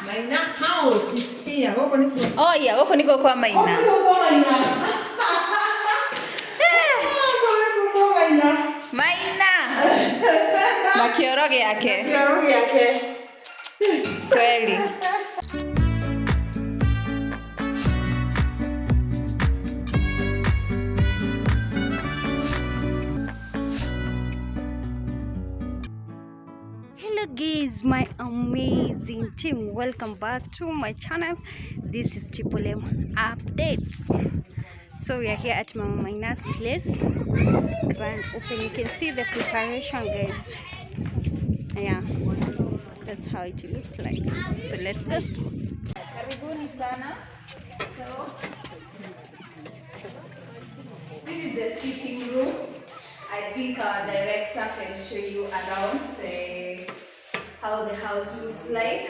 Maina house is here. Oh yeah, wako niko kwa Maina. Maina. Na kioroge yake. Kweli. Hello guys, my amazing team, welcome back to my channel. This is Triple M Updates. So we are here at Mama Maina's place, grand open. You can see the preparation, guys. Yeah, that's how it looks like. So let's go. Karibuni sana. So this is the sitting room. I think our director can show you around how the house looks like.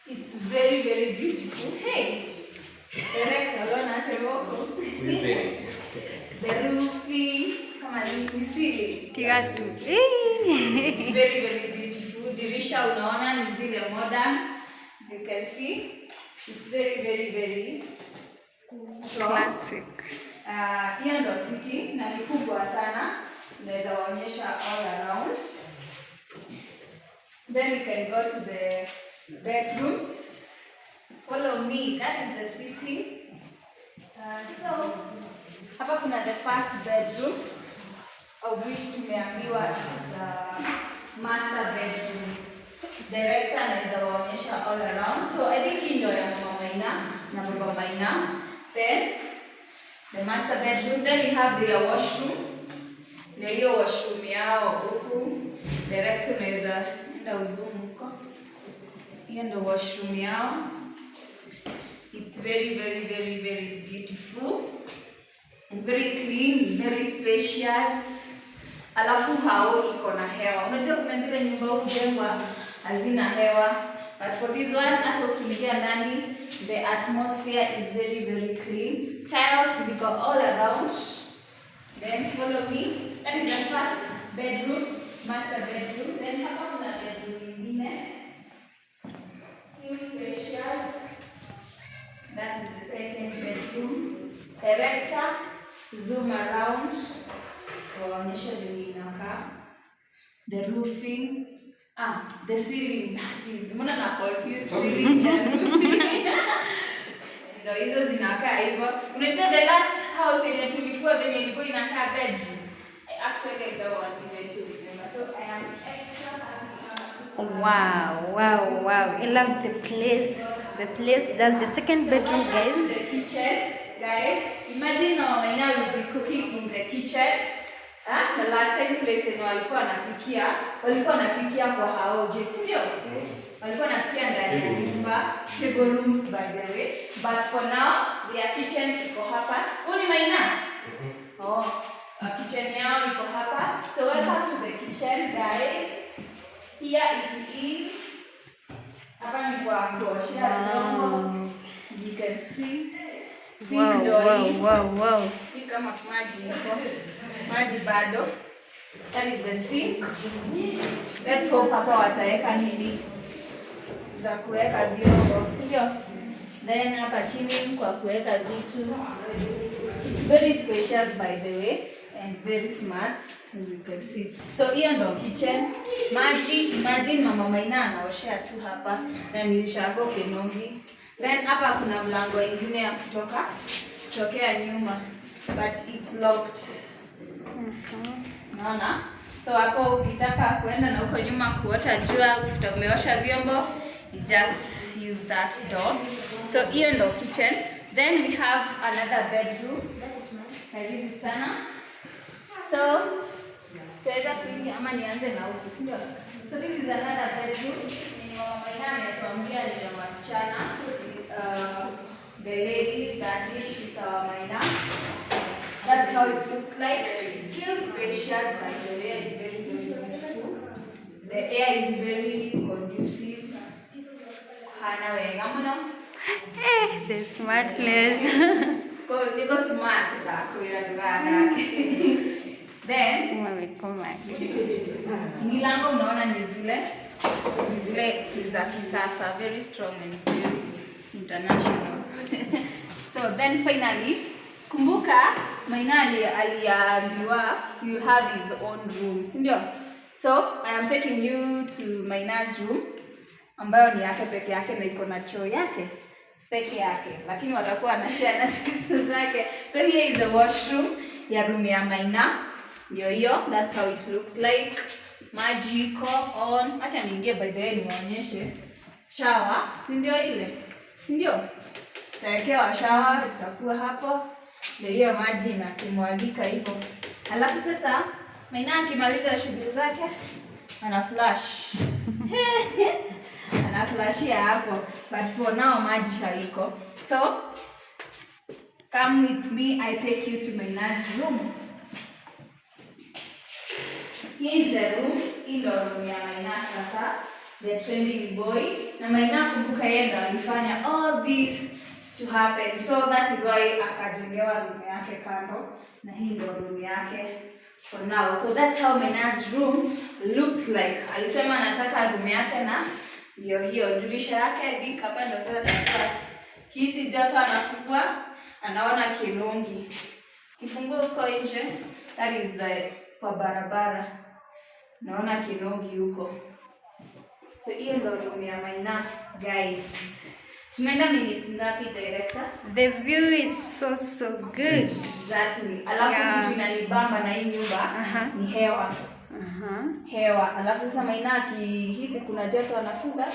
It's very, very beautiful. Hey, director, the roofing, come on, you see it. It's very, very beautiful. Dirisha unaona ni zile modern. As you can see, it's very, very, very strong. Classic. Hiyo ndo sitting na ni kubwa sana. Unaweza waonyesha all around. Then we can go to the bedrooms. Follow me. That is the sitting. So hapa kuna the first bedroom, of which tumeambiwa the master bedroom. Director anaweza waonyesha all around. So I think hii ndio ya Mama Maina na Baba Maina. Then the master bedroom. Then we have the washroom. Na hiyo washroom yao huku. Director unaweza enda uzoom huko. Hiyo ndio washroom yao. It's very, very, very, very beautiful. And very clean, very spacious. Alafu hao iko na hewa. Unajua kuna zile nyumba hujengwa hazina hewa. But for this one, hata ukiingia ndani, the atmosphere is very, very clean. Tiles ziko all around. Then follow me. That is the first bedroom, master bedroom. Then hapa kuna bedroom nyingine. Still spacious. That is the second bedroom. Director, zoom around. Waonyesha vile inakaa. The roofing. The ceiling. That is. Mbona na confuse ceiling ya roofing? Ndio hizo zinakaa hivyo. Unajua the last house yenye tulikuwa venye ilikuwa inakaa bedroom. Actually, I don't want even to remember. So I am extra happy. Wow. I love the place. That's the second bedroom, guys. This is the kitchen, guys. Imagine Mama Maina will be cooking in the kitchen. The last time place yenye walikuwa wanapikia kwa hao je, sio? Walikuwa wanapikia ndani ya nyumba, table rooms by the way. But for now, their kitchen iko hapa. Uni Maina? Kitchen yao iko hapa. So welcome to the kitchen, guys. Here it is. Hapa ni kwa kuoshea vyombo. You can see. Wow. Hii kama maji bado. That is the sink. Let's hope hapa wataweka nini za kuweka vyombo, sio? Then hapa chini kwa kuweka vitu. It's very spacious by the way. And very smart, as you can see. So hiyo ndo kitchen. Maji, imagine Mama Maina anaoshea tu hapa na nilishago kenongi. Then hapa kuna mlango mwingine ya kutokea nyuma, but it's locked. Naona? So hapo ukitaka kuenda na huko nyuma kuota jua, kufuta umeosha vyombo, you just use that door. So hiyo ndo kitchen. Then we have another bedroom. Karibu sana. So, tuweza kuingia ama nianze na huku, sio? So this is another bedroom. Mama Maina ametuambia ni ya wasichana. So the ladies, that is Sister Maina. That's how it looks like. It's still spacious by the way, and very, very beautiful. The air is very conducive. Hana wenga mno. The smartness. Niko smart za kuira dugana. Then milango unaona ni zile za kisasa, very strong and very international. So then finally, kumbuka Maina aliambiwa you have his own room, si ndio? So I am taking you to Maina's room ambayo ni yake peke yake na iko na choo yake peke yake, lakini watakuwa na share na sister zake. So here is the washroom ya room ya Maina. Ndio hiyo, that's how it looks like. Maji iko on. Acha niingie by the way niwaonyeshe. Shower, si ndio ile? Si ndio? Tawekewa shower, tutakuwa hapo. Ndio hiyo maji inakimwagika hivyo. Alafu sasa Maina akimaliza shughuli zake ana flash. Ana flashia hapo, but for now maji haiko. So come with me, I take you to Maina's room. Here is the room, in the room ya Maina sasa, the trending boy. Na Maina kumbuka yeye ndo alifanya all this to happen. So that is why akajengewa room yake kando, na hii ndo room yake for now. So that's how Maina's room looks like. Alisema anataka room yake na ndio hiyo dirisha yake dik hapa ndo sasa tafuta kisi joto anafungua, anaona Kilungi. Kifungua huko nje, that is the kwa barabara. Naona Kilungi huko. So hiyo ndo room ya Maina, guys. Tumeenda minutes ngapi director? The view is so good. Exactly. Alafu kitu inanibamba na hii nyumba ni hewa. Hewa. Alafu sasa Maina akihisi kuna joto anafunga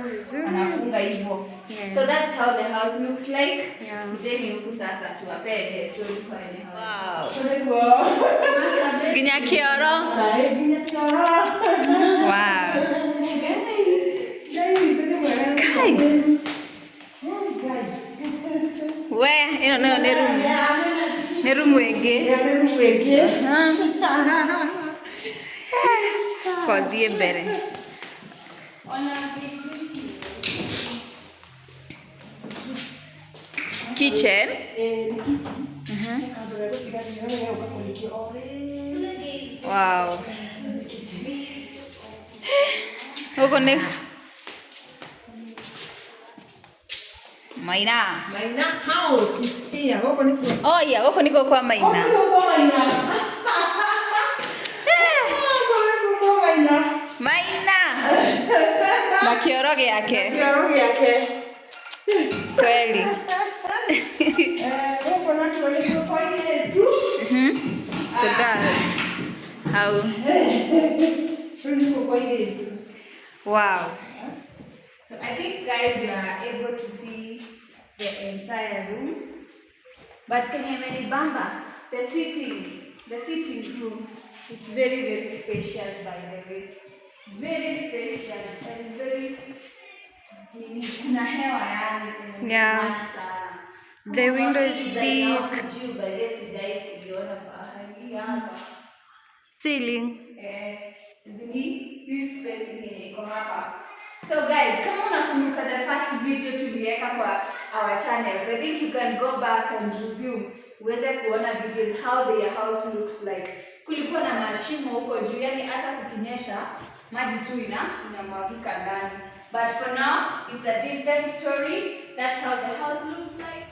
vizuri. Anafunga hivyo. Yeah. So that's how the house looks like. Jeni huku sasa tuwapee story kwa ile house. Wow. Ginya kioro. Wow. Kai. We, ino no neru mwege. Kwa die mbere. Kitchen. Wow. Huko ni Maina house is here. Huko niko. Oh yeah, huko niko kwa Maina. Maina. Na kioroge yake. Kweli. Huko niko kwa ile tu. So that's how. Wow. So I think guys you are able to see the entire room. But can you remember the sitting room? It's very spacious by the way. Very spacious and very kuna hewa yani. Yeah. The window is big. Ceiling. This space iko hapa. So guys, kama unakumbuka the first video tuliweka kwa our channels, I think you can go back and resume uweze kuona videos how their house looked like. Kulikuwa na mashimo huko juu, yani hata kukinyesha maji tu inamwagika ndani. But for now, it's a different story. That's how the house looks like.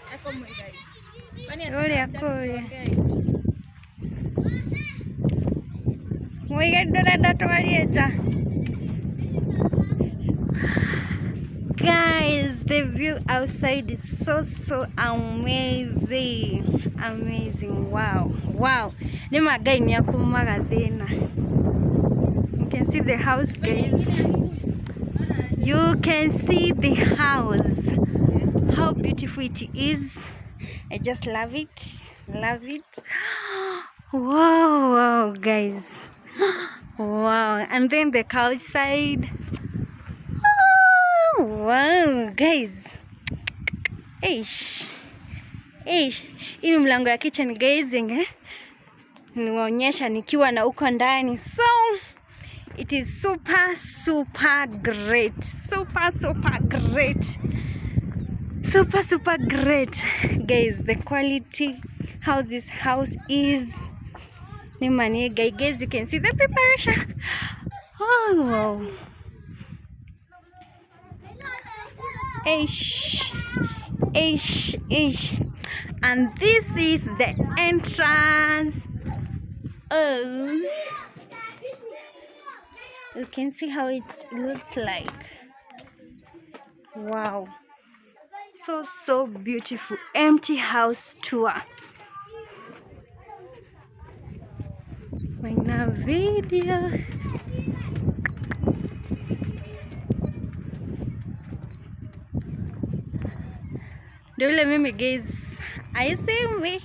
Guys, the view outside is so amazing. Wow. You can see the house, guys. You can see the house. How beautiful it is. I just love it. Wow, guys. Wow. And then the couch side. Oh, wow, guys. Hii ni mlango ya kitchen, guys. Niwaonyesha nikiwa na uko ndani. So it is super great. Super great, guys. The quality, how this house is. Guys, you can see the preparation. Oh, wow. Ish. And this is the entrance. Oh, you can see how it looks like. Wow, so beautiful. Empty house tour. MAINA video. Do you let me, guys? Are you seeing me?